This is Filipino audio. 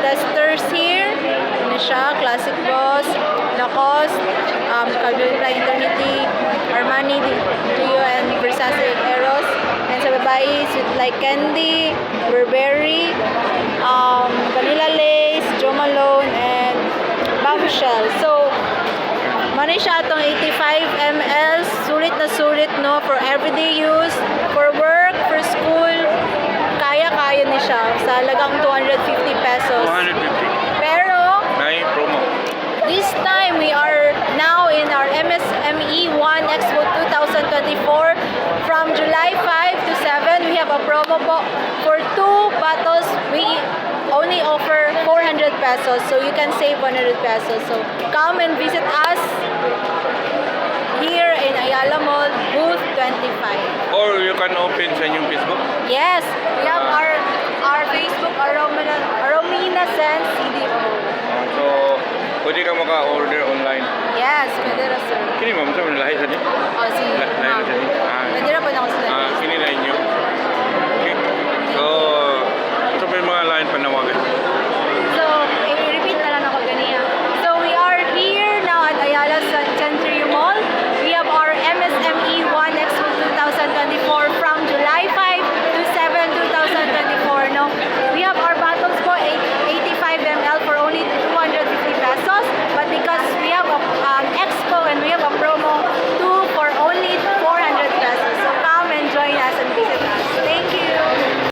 testers here. Ano siya? Classic Boss, Lacoste, Calvin Klein Eternity, Armani, Gio, and Versace Eros. And sa babae, Sweet Like Candy, Burberry, Vanilla Lace, Jo Malone, and Bombshell. So, mani siya itong 85 ml, sulit na sulit, no, for everyday use, for work, for school, kaya-kaya ni siya sa halagang 250 pesos. 250. Pero, May promo. this time we are now in our MSME 1 Expo 2024. From July 5 to 7, we have a promo po. For 2 bottles, we only offer 400 pesos. So you can save 100 pesos. So come and visit us here in Ayala Mall, booth 25. Or you can open sa inyong Facebook. Yes, we have our Facebook, Aromina Sense CDO. So, pwede ka maka-order online. Yes, pwede na sir. Kini ma'am, sa mga lahi sa niya? Oh, sige. Lahi na sa niya. Pwede na po na ako sila.